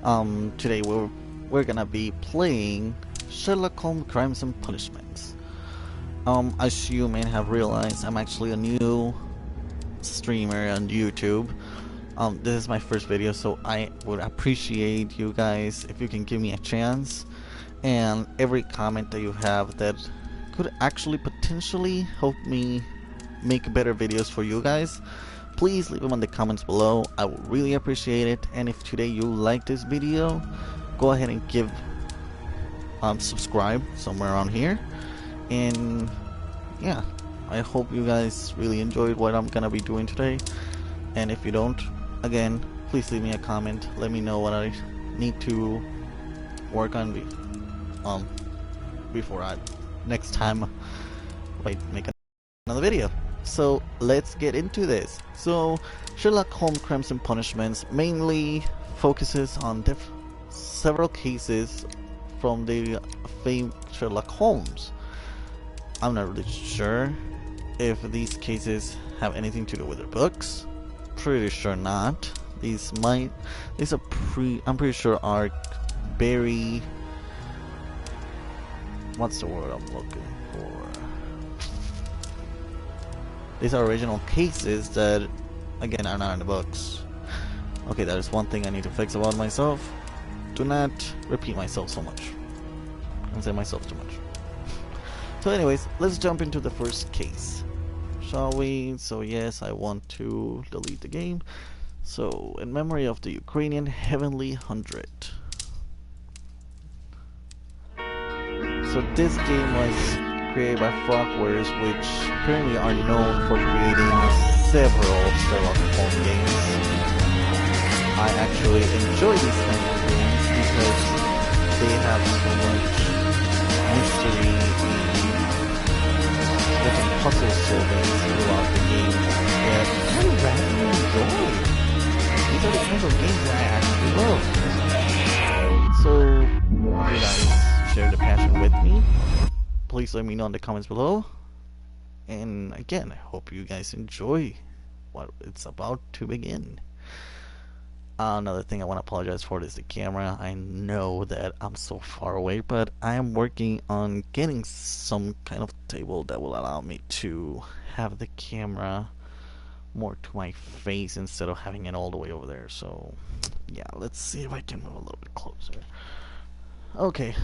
Today we're gonna be playing Sherlock Holmes Crimes and Punishments. As you may have realized, I'm actually a new streamer on YouTube. This is my first video, so I would appreciate you guys if you can give me a chance, and every comment that you have that could actually potentially help me make better videos for you guys, please leave them in the comments below. I would really appreciate it. And if today you like this video, go ahead and give subscribe somewhere around here. And yeah, I hope you guys really enjoyed what I'm gonna be doing today. And if you don't, again, please leave me a comment. Let me know what I need to work on before next time I make another video. So let's get into this. So Sherlock Holmes Crimes and Punishments mainly focuses on several cases from the famed Sherlock Holmes. I'm not really sure if these cases have anything to do with their books. Pretty sure not. I'm pretty sure are very, what's the word I'm looking for? These are original cases that, again, are not in the books. Okay, that is one thing I need to fix about myself. Do not repeat myself so much. I say myself too much. So anyways, let's jump into the first case, shall we? So yes, I want to delete the game. So, in memory of the Ukrainian Heavenly 100. So this game was created by Frogwares, which apparently are known for creating several Sherlock Holmes games. I actually enjoy these kind of games because they have so much mystery and different puzzle solving throughout the game that I rather enjoy. These are the kinds of games that I actually love. So, you guys share the passion with me. Please let me know in the comments below. And again, I hope you guys enjoy what it's about to begin. Another thing I want to apologize for is the camera. I know that I'm so far away, but I am working on getting some kind of table that will allow me to have the camera more to my face instead of having it all the way over there. So yeah, let's see if I can move a little bit closer. Okay,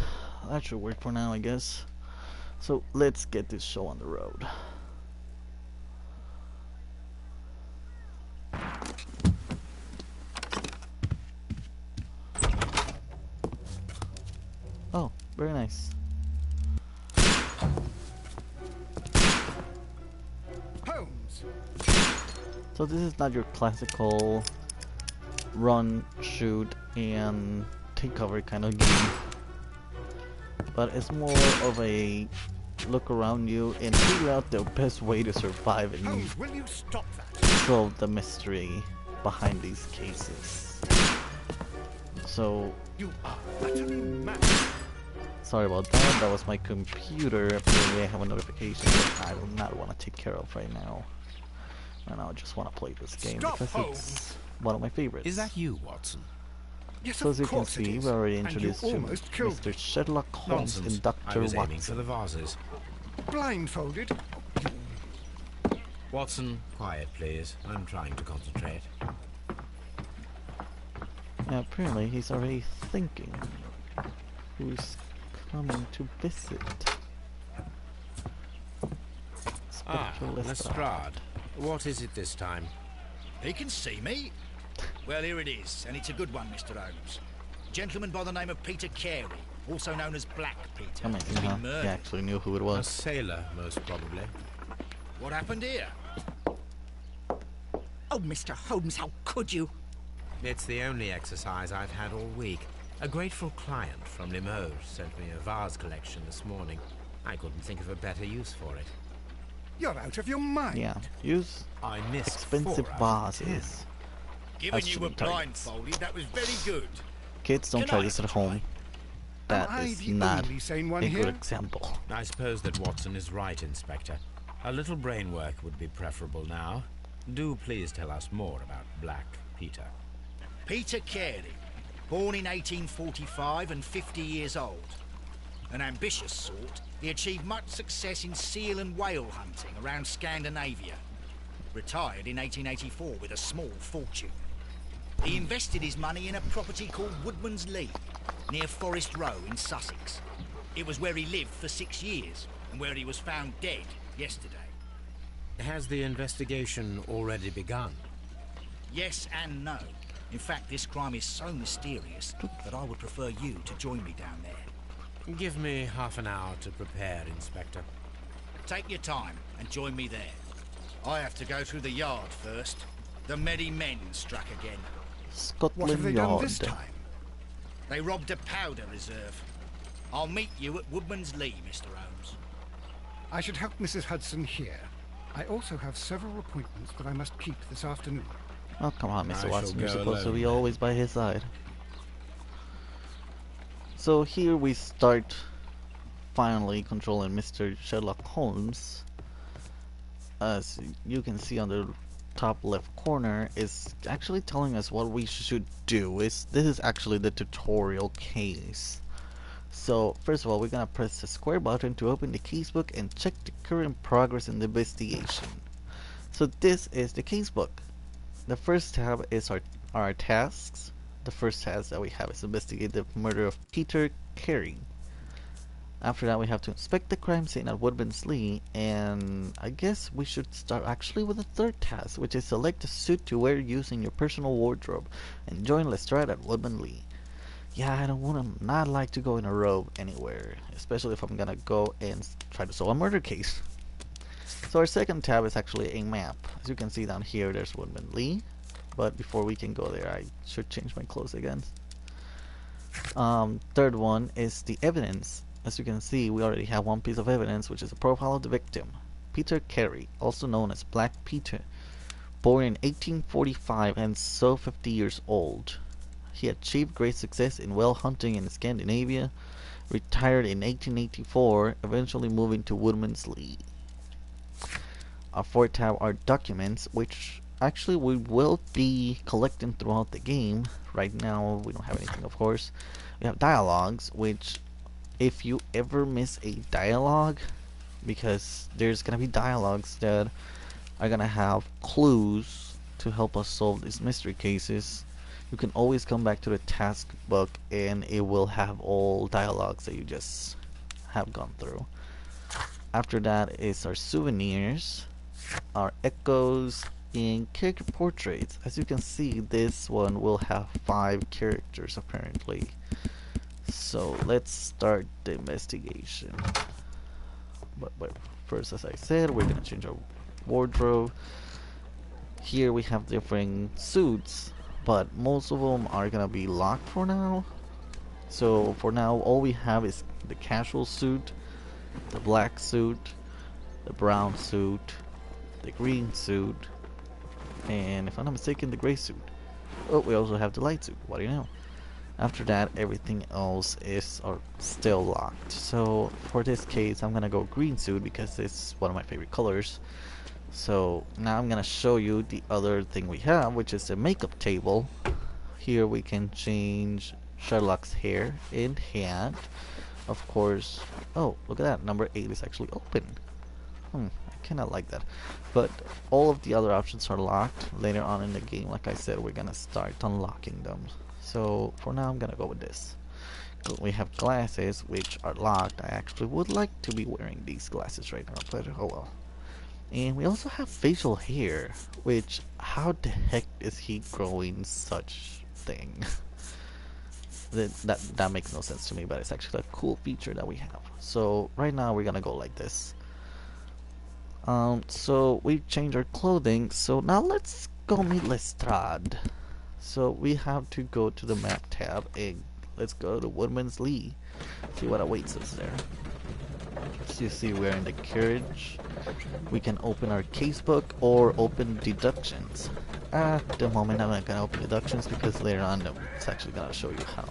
that should work for now, I guess. So let's get this show on the road. Oh, very nice. Holmes. So this is not your classical run, shoot, and take cover kind of game, but it's more of a look around you and figure out the best way to survive and Holmes, will you stop that? solve the mystery behind these cases. So You are utterly mad. sorry about that. That was my computer. Apparently I have a notification that I do not want to take care of right now. And I just want to play this game because it's one of my favorites. Is that you, Watson? Yes, So as you of can course it see, is. we already And introduced you to almost killed Mr. Sherlock Holmes Nonsense. and Dr. I was aiming for Watson. the vases. Blindfolded. Watson, quiet, please. I'm trying to concentrate. Yeah, apparently he's already thinking who's coming to visit. Inspector Lestrade. What is it this time? He can see me. Well, here it is, and it's a good one, Mr. Holmes. A gentleman by the name of Peter Carey, also known as Black Peter, I mean, has been he murdered. actually knew who it A was. sailor, most probably. What happened here? Oh, Mr. Holmes, how could you? It's the only exercise I've had all week. A grateful client from Limoges sent me a vase collection this morning. I couldn't think of a better use for it. You're out of your mind. Yeah, use I missed expensive 4 out of 10. vases. Given That's you were some targets. blindfolded, that was very good. Kids, don't Can try I this at try? home. That Am I is the not only sane one a here? good example. I suppose that Watson is right, Inspector. A little brain work would be preferable now. Do please tell us more about Black Peter. Peter Carey. Born in 1845 and 50 years old. An ambitious sort, he achieved much success in seal and whale hunting around Scandinavia. Retired in 1884 with a small fortune. He invested his money in a property called Woodmans Lee, near Forest Row in Sussex. It was where he lived for 6 years, and where he was found dead yesterday. Has the investigation already begun? Yes and no. In fact, this crime is so mysterious that I would prefer you to join me down there. Give me half an hour to prepare, Inspector. Take your time and join me there. I have to go through the yard first. The Medi Men struck again. What have Scotland they done Yard. this time? They robbed a powder reserve. I'll meet you at Woodmans Lee, Mr. Holmes. I should help Mrs. Hudson here. I also have several appointments that I must keep this afternoon. Oh, come on, I Mr. shall Watson. You're go supposed to alone be then. always by his side. So here we start finally controlling Mr. Sherlock Holmes. As you can see on the top left corner, is actually telling us what we should do. This is actually the tutorial case. So first of all, we're gonna press the square button to open the casebook and check the current progress in the investigation. So this is the casebook. The first tab is our tasks. The first task that we have is investigate the murder of Peter Carey. After that, we have to inspect the crime scene at Woodmans Lee, and I guess we should start actually with the third task, which is select a suit to wear using your personal wardrobe and join Lestrade at Woodmans Lee. Yeah, I don't want to not like to go in a robe anywhere, especially if I'm gonna go and try to solve a murder case. So our second tab is actually a map. As you can see down here, there's Woodmans Lee. But before we can go there, I should change my clothes again. Third one is the evidence. As you can see, we already have one piece of evidence, which is a profile of the victim, Peter Carey, also known as Black Peter, born in 1845 and so 50 years old. He achieved great success in whale hunting in Scandinavia, retired in 1884, eventually moving to Woodmans Lee. Our fourth tab are documents, which actually we will be collecting throughout the game. Right now we don't have anything, of course. We have dialogues, which if you ever miss a dialogue, because there's gonna be dialogues that are gonna have clues to help us solve these mystery cases, you can always come back to the task book and it will have all dialogues that you just have gone through. After that is our souvenirs, our echoes, and character portraits. As you can see, this one will have 5 characters apparently. So let's start the investigation. But first, as I said, we're gonna change our wardrobe. Here we have different suits, but most of them are gonna be locked for now. So for now, all we have is the casual suit, the black suit, the brown suit, the green suit, and if I'm not mistaken, the gray suit. Oh, we also have the light suit. What do you know? After that, everything else is still locked. So for this case, I'm gonna go green suit because it's one of my favorite colors. So now I'm gonna show you the other thing we have, which is a makeup table. Here we can change Sherlock's hair and hat. Of course. Oh, look at that. Number 8 is actually open. I kinda like that. But all of the other options are locked. Later on in the game, like I said, we're gonna start unlocking them. So for now, I'm gonna go with this. We have glasses, which are locked. I actually would like to be wearing these glasses right now, but oh well. And we also have facial hair, which, how the heck is he growing such thing? that makes no sense to me, but it's actually a cool feature that we have. So right now we're gonna go like this. So we changed our clothing. So now let's go meet Lestrade. So we have to go to the map tab and let's go to Woodmans Lee. See what awaits us there. So you see we're in the carriage. We can open our casebook or open deductions. At the moment I'm not gonna open deductions because later on it's actually gonna show you how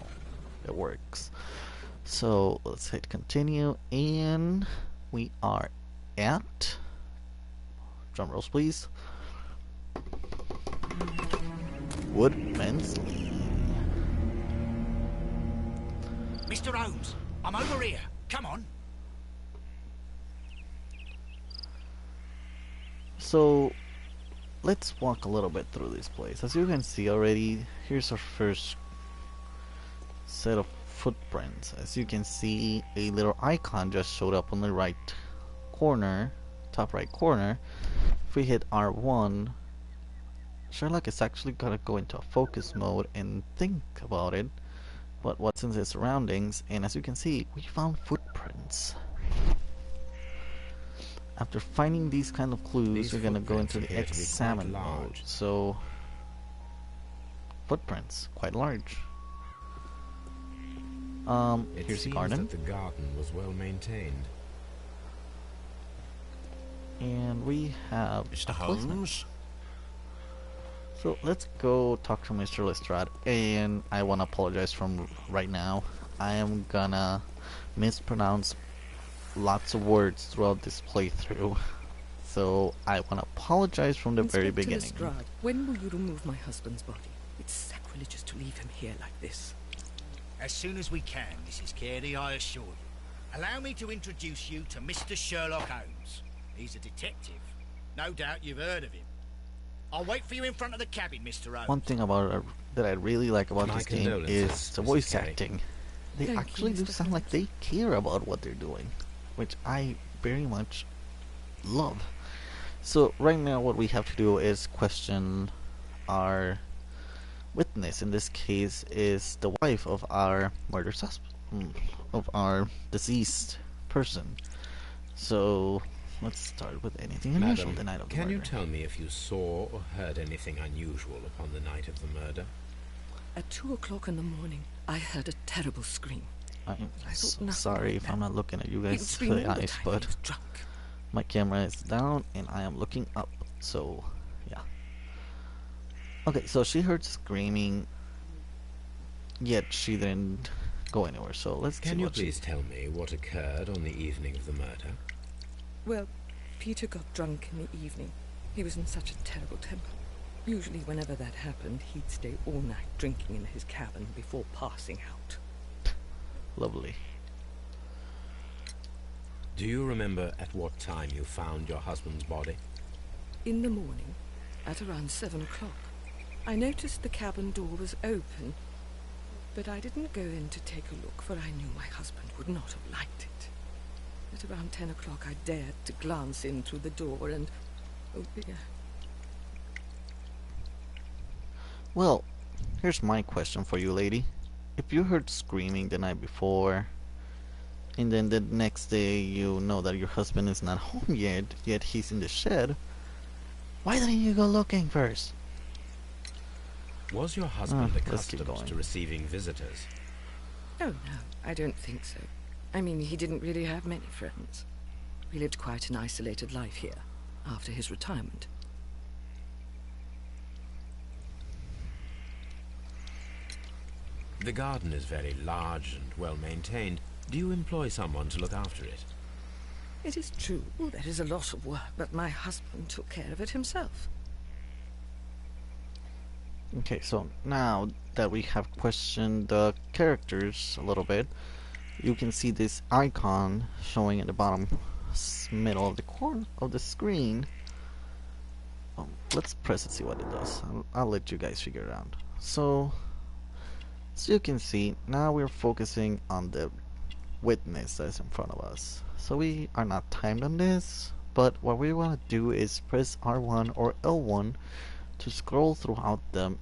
it works. So let's hit continue and we are at, drum rolls please, Woodmans Lee. Mr. Holmes, I'm over here. Come on. So, let's walk a little bit through this place. As you can see already, here's our first set of footprints. As you can see, a little icon just showed up on the right corner, top right corner. If we hit R1, Sherlock is actually gonna go into a focus mode and think about it, but what's in his surroundings, and as you can see, we found footprints. After finding these kind of clues, we're gonna go into the examine mode. So, footprints, quite large. Here's the garden. That the garden was well maintained. And we have Mr. Holmes? So let's go talk to Mr. Lestrade, and I want to apologize from right now. I am gonna mispronounce lots of words throughout this playthrough, so I want to apologize from the very beginning. Lestrade, when will you remove my husband's body? It's sacrilegious to leave him here like this. As soon as we can, Mrs. Carey, I assure you. Allow me to introduce you to Mr. Sherlock Holmes. He's a detective. No doubt you've heard of him. I'll wait for you in front of the cabin, Mr. Holmes. One thing about that I really like about My this game condolences, is the Mrs. voice Carey. acting. They Thank actually you, do Mr. sound like they care about what they're doing, which I very much love. So right now what we have to do is question our witness. In this case is the wife of our murder suspect, of our deceased person. So let's start with anything unusual the night of the can you murder. tell me if you saw or heard anything unusual upon the night of the murder? At 2 o'clock in the morning, I heard a terrible scream. I'm I thought so nothing sorry of if that. I'm not looking at you He would guys scream in the all the eyes, time. but He was drunk. my camera is down and I am looking up, so yeah. Okay, so she heard screaming, yet she didn't go anywhere, so let's Can see you what she... please tell me what occurred on the evening of the murder? Well, Peter got drunk in the evening. He was in such a terrible temper. Usually whenever that happened, he'd stay all night drinking in his cabin before passing out. Lovely. Do you remember at what time you found your husband's body? In the morning, at around 7 o'clock, I noticed the cabin door was open, but I didn't go in to take a look, for I knew my husband would not have liked it. At around 10 o'clock, I dared to glance in through the door and... oh dear. Well, here's my question for you, lady. If you heard screaming the night before, and then the next day you know that your husband is not home yet he's in the shed, why didn't you go looking first? Was your husband let's keep accustomed going. to receiving visitors? Oh no, I don't think so. I mean, he didn't really have many friends. He lived quite an isolated life here, after his retirement. The garden is very large and well maintained. Do you employ someone to look after it? It is true, there is a lot of work, but my husband took care of it himself. Okay, so now that we have questioned the characters a little bit, you can see this icon showing at the bottom middle of the corner of the screen. Let's press it, see what it does. I'll let you guys figure it out. So you can see, now we're focusing on the witness that's in front of us. So we are not timed on this, but what we want to do is press R1 or L1 to scroll throughout them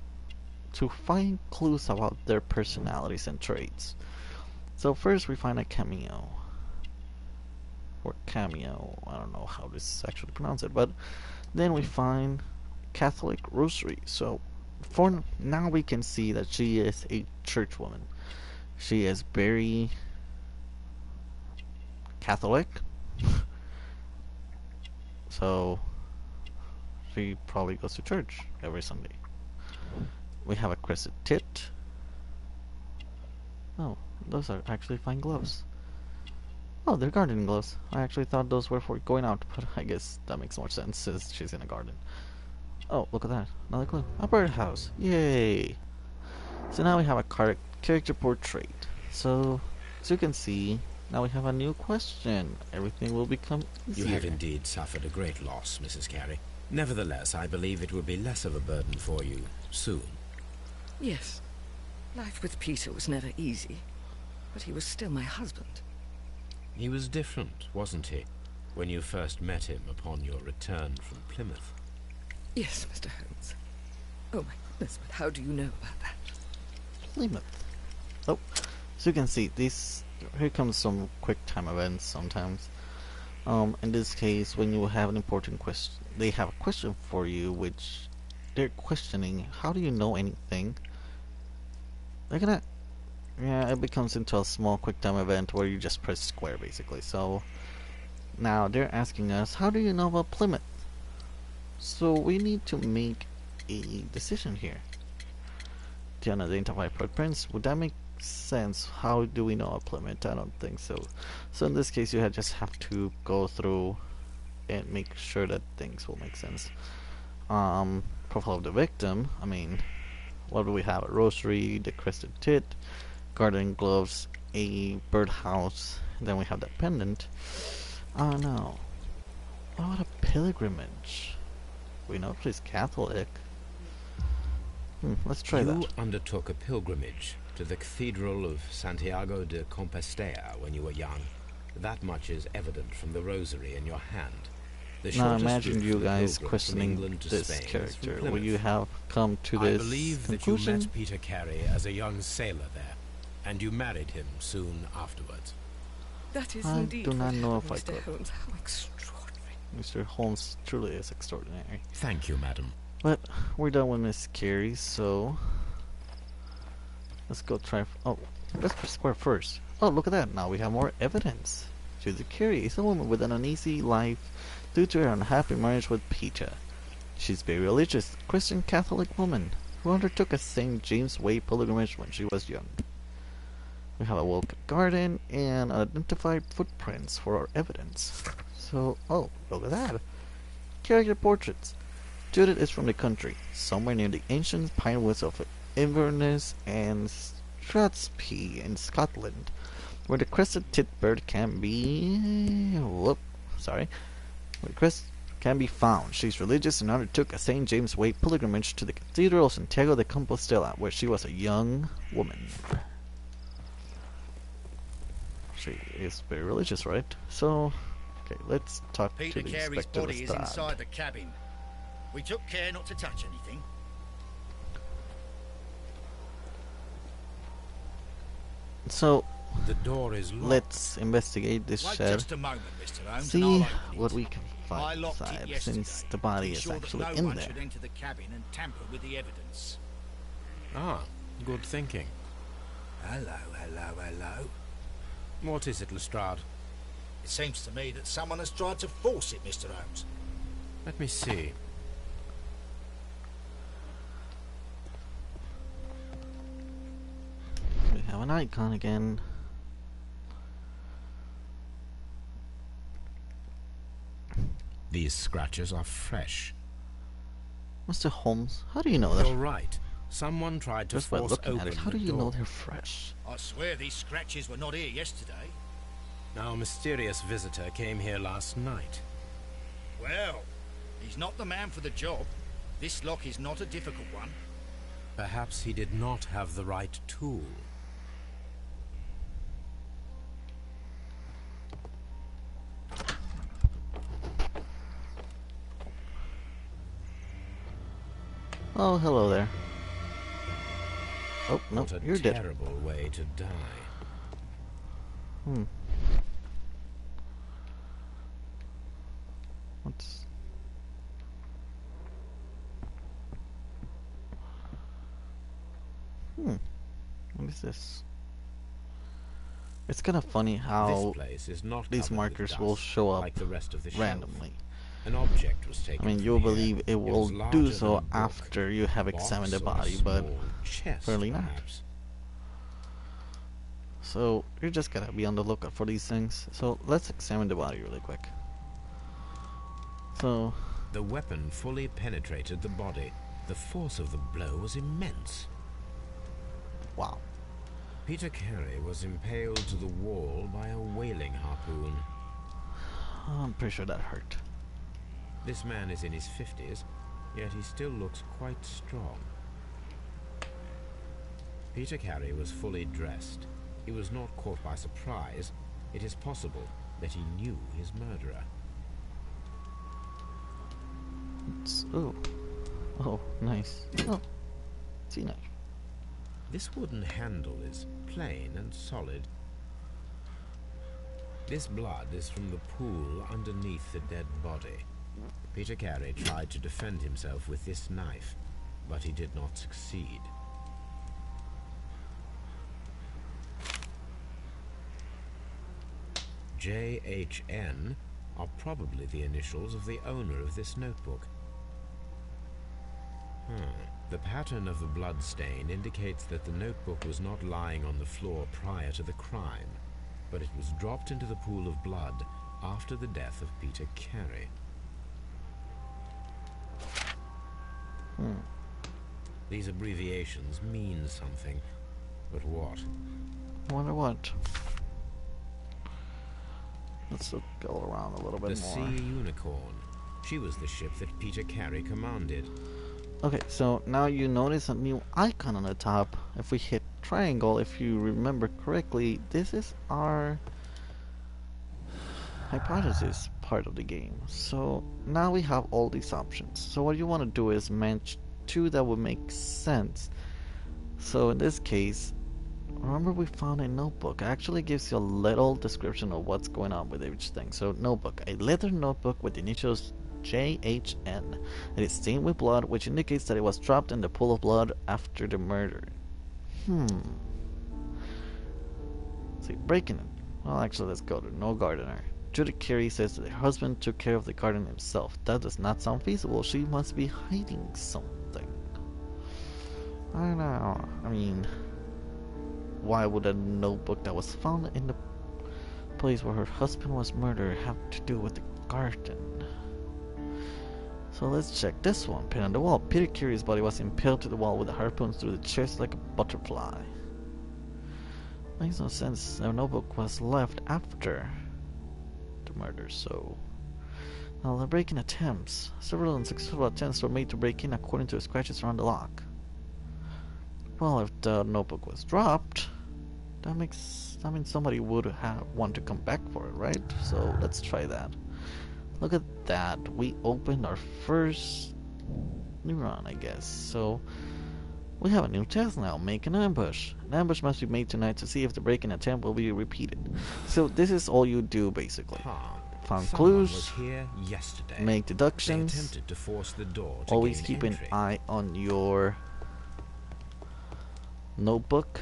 to find clues about their personalities and traits. So first we find a cameo, or cameo, I don't know how this is actually pronounced, but then we find Catholic rosary. So for now we can see that she is a church woman. She is very Catholic, so she probably goes to church every Sunday. We have a crescent tit. Oh, those are actually fine gloves. Oh, they're gardening gloves. I actually thought those were for going out, but I guess that makes more sense since she's in a garden. Oh, look at that. Another clue. A birdhouse. Yay! So now we have a character portrait. So As you can see, now we have a new question. Everything will become easier. You have indeed suffered a great loss, Mrs. Carey. Nevertheless, I believe it will be less of a burden for you soon. Yes. Life with Peter was never easy, but he was still my husband. He was different, wasn't he, when you first met him upon your return from Plymouth? Yes, Mr. Holmes. Oh my goodness, but how do you know about that? Plymouth. Oh, so you can see here comes some quick time events sometimes. In this case, when you have an important question, they have a question for you, which they're questioning. How do you know anything? They're gonna, yeah, it becomes into a small quick time event where you just press square basically. So now they're asking us, how do you know about Plymouth? So we need to make a decision here. To unidentified footprints, would that make sense? How do we know a Plymouth? I don't think so. So in this case, you just have to go through and make sure that things will make sense. Profile of the victim. I mean, what do we have? A rosary, the crested tit, garden gloves, a birdhouse. Then we have the pendant. Oh no. What about a pilgrimage? We know she's Catholic. Let's try that. You undertook a pilgrimage to the Cathedral of Santiago de Compostela when you were young. That much is evident from the rosary in your hand. The Now shortest imagine route you for guys pilgrims from questioning England to this Spain is character. from Will Plymouth. you have come to I this believe that you conclusion? met Peter Carey as a young sailor there, and you married him soon afterwards. That is I indeed do not what know happened, if I Mr. could. Holmes. How extraordinary. Mr. Holmes truly is extraordinary. Thank you, madam. But we're done with Miss Carey, so let's go try. Oh, let's press square first. Oh, look at that! Now we have more evidence. Judy Carey is a woman with an uneasy life due to her unhappy marriage with Peter. She's a very religious Christian Catholic woman who undertook a St. James Way pilgrimage when she was young. We have a welcome garden and identified footprints for our evidence. So, oh, look at that! Character portraits. Judith is from the country, somewhere near the ancient pine woods of Inverness and Strathspey in Scotland, where the crested tit bird can be... where the crest can be found. She's religious and undertook a St. James Way pilgrimage to the Cathedral of Santiago de Compostela, where she was a young woman. She is very religious, right? So, okay, let's talk Peter to the Carey's inspector body is Lestrade. inside the cabin. We took care not to touch anything. So, The door is locked. let's investigate this Wait shed. just a moment, Mr. Holmes, and See I'll open what it. we can I find locked it inside, yesterday, since the body to is ensure actually that no in one there. should enter the cabin and tamper with the evidence. Ah, good thinking. Hello. What is it, Lestrade? It seems to me that someone has tried to force it, Mr. Holmes. Let me see. We have an icon again. These scratches are fresh. Mr. Holmes, how do you know that? You're right. Someone tried to Just by force looking open at it, how do the you know door. they're fresh? I swear these scratches were not here yesterday. Our mysterious visitor came here last night. Well, he's not the man for the job. This lock is not a difficult one. Perhaps he did not have the right tool. Oh, hello there. Oh, no, What a you're dead. terrible way to die. What's... What is this? It's kind of funny how This place is not these covered with markers will dust, show up like the rest of the shelf. randomly. An object was I taken. mean, from you'll here. believe it will was do larger so than a book, after you have a box examined the or a body, but small chest, apparently not. perhaps. so you're just gotta be on the lookout for these things. So let's examine the body really quick. So, The weapon fully penetrated the body. The force of the blow was immense. wow. Peter Carey was impaled to the wall by a whaling harpoon. I'm pretty sure that hurt. This man is in his 50s, yet he still looks quite strong. Peter Carey was fully dressed. He was not caught by surprise. It is possible that he knew his murderer. Oh, nice. Oh, see knife. This wooden handle is plain and solid. This blood is from the pool underneath the dead body. Peter Carey tried to defend himself with this knife, but he did not succeed. JHN are probably the initials of the owner of this notebook. The pattern of the blood stain indicates that the notebook was not lying on the floor prior to the crime, but it was dropped into the pool of blood after the death of Peter Carey. These abbreviations mean something, but what? Wonder what? Let's go around a little bit The more. Sea Unicorn. She was the ship that Peter Carey commanded. Okay, so now you notice a new icon on the top. If we hit triangle, if you remember correctly, this is our hypothesis part of the game. So now we have all these options. So what you want to do is match two that would make sense. So in this case, remember we found a notebook. It actually gives you a little description of what's going on with each thing. So notebook, a leather notebook with the initials JHN. It is stained with blood, which indicates that it was dropped in the pool of blood after the murder. See, breaking it. Well, actually, let's go to no gardener. Judy Carey says that her husband took care of the garden himself. That does not sound feasible. She must be hiding something. I don't know. I mean, why would a notebook that was found in the place where her husband was murdered have to do with the garden? So let's check this one. Pin on the wall. Peter Carey's body was impaled to the wall with a harpoon through the chest like a butterfly. Makes no sense. The notebook was left after the murder, so... Now the break-in attempts. Several unsuccessful attempts were made to break in according to the scratches around the lock. Well, if the notebook was dropped, that means somebody would want to come back for it, right? So let's try that. Look at that. We opened our first neuron, I guess. So we have a new task now. Make an ambush. An ambush must be made tonight to see if the break-in attempt will be repeated. So this is all you do, basically. Found clues. Was here yesterday. Make deductions. They attempted to force the door to Always gain keep entry. an eye on your notebook.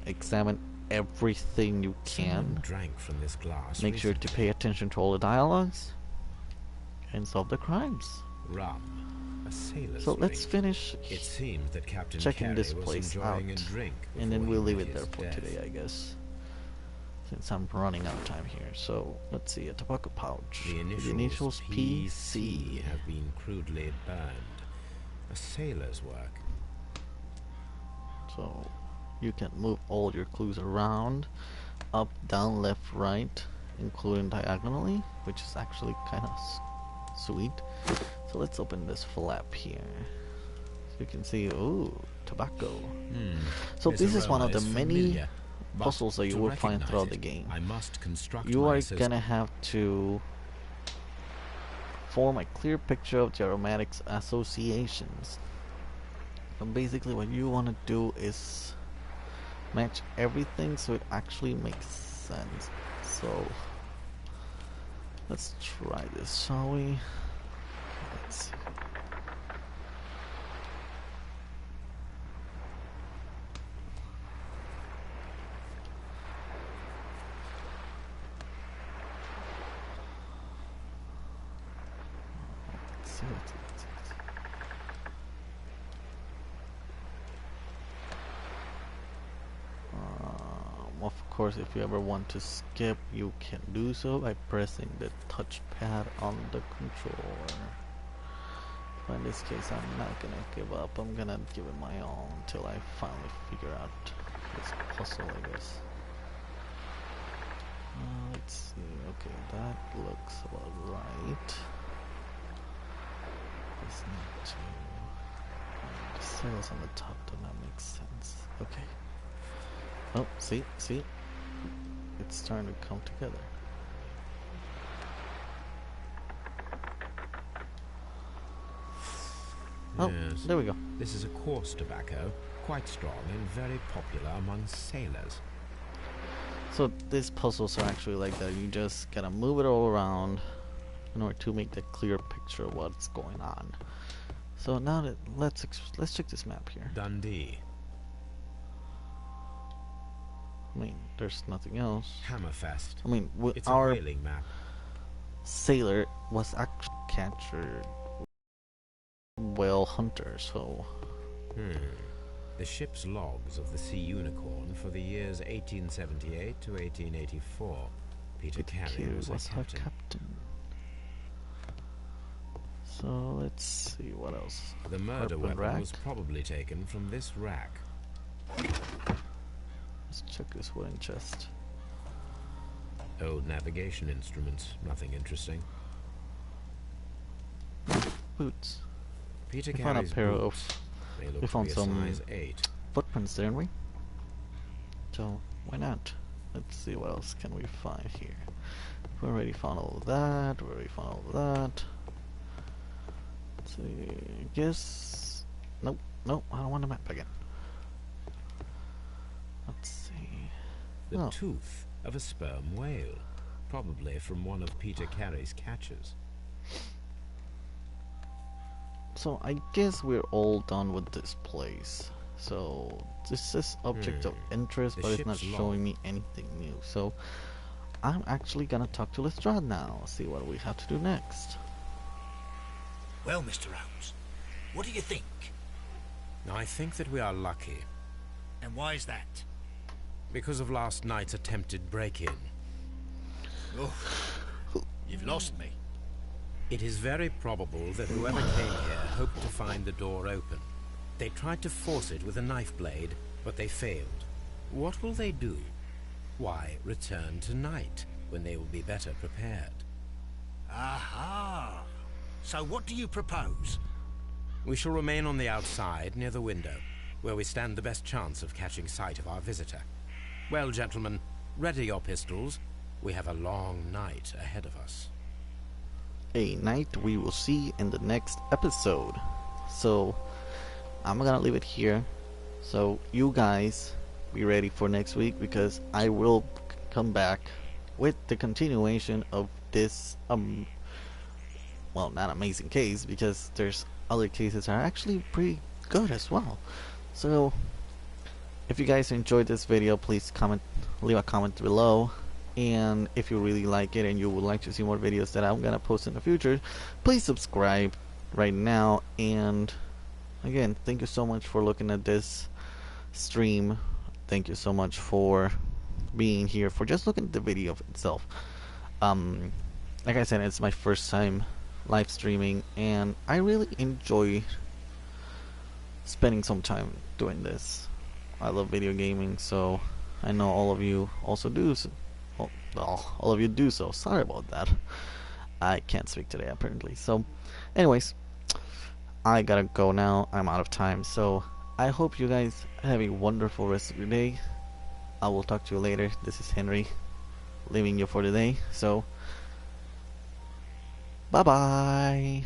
Examine everything you Someone can. drank from this glass. Make sure to pay attention to all the dialogues and solve the crimes. Rum, a sailor's So let's drink. finish It seems that Captain checking Carey this was place enjoying out, a drink and then before we'll he leave met it there his for death. today, I guess, since I'm running out of time here. So let's see, a tobacco pouch. The The initials PC PC. have been crudely burned. A sailor's work. So you can move all your clues around, up, down, left, right, including diagonally, which is actually kind of sweet. So let's open this flap here. So you can see, ooh, tobacco. So this is one of the many puzzles that you will find throughout the game. I must construct You my are system. gonna have to form a clear picture of the aromatics associations. And basically what you want to do is match everything so it actually makes sense. So let's try this, shall we? Let's see. Let's see. Of course, if you ever want to skip, you can do so by pressing the touchpad on the controller. But in this case, I'm not gonna give up. I'm gonna give it my all until I finally figure out this puzzle, I guess. Let's see. Okay, that looks about right. Just need to. The sails on the top do not make sense. Okay. Oh, see? It's starting to come together. Oh, Yes. there we go. This is a coarse tobacco, quite strong and very popular among sailors. So these puzzles are actually like that. You just gotta move it all around in order to make the clear picture of what's going on. So now that let's check this map here. Dundee, I mean, there's nothing else. Hammerfest. I mean, It's a our whaling map. sailor was actually captured whale hunter, so The ship's logs of the Sea Unicorn for the years 1878 to 1884. Peter Carey Carey was was our our captain. captain. So let's see what else. The murder Weapon weapon rack. was probably taken from this rack. Let's check this wooden chest. Old navigation instruments, nothing interesting. Boots. Peter We found a Carey's pair boots. of They look we to found be a some size 8. footprints, didn't we? So why not? Let's see what else can we find here. We already found all of that. We already found all of that. Let's see. I guess. Nope. I don't want the map again. Let's see. The Oh. tooth of a sperm whale, probably from one of Peter Carey's catches. So I guess we're all done with this place. So this is object of interest, The but it's not ship's showing me anything new. So I'm actually gonna talk to Lestrade now, see what we have to do next. Well, Mr. Holmes, what do you think? I think that we are lucky, And why is that? because of last night's attempted break-in. Oh, you've lost me. It is very probable that whoever came here hoped to find the door open. They tried to force it with a knife blade, but they failed. What will they do? Why, return tonight, when they will be better prepared. Aha! So what do you propose? We shall remain on the outside, near the window, where we stand the best chance of catching sight of our visitor. Well, gentlemen, ready your pistols. We have a long night ahead of us. A night we will see in the next episode. So I'm gonna leave it here. So you guys be ready for next week, because I will come back with the continuation of this well, not amazing case, because there's other cases that are actually pretty good as well. So if you guys enjoyed this video, please leave a comment below. And if you really like it and you would like to see more videos that I'm gonna post in the future, please subscribe right now. And again, thank you so much for looking at this stream. Thank you so much for being here, for just looking at the video itself. Like I said, it's my first time live streaming, and I really enjoy spending some time doing this. I love video gaming, so I know all of you also do. So, well, all of you do so. Sorry about that. I can't speak today apparently. So anyways, I gotta go now. I'm out of time. So I hope you guys have a wonderful rest of your day. I will talk to you later. This is Henry, leaving you for today. So bye bye.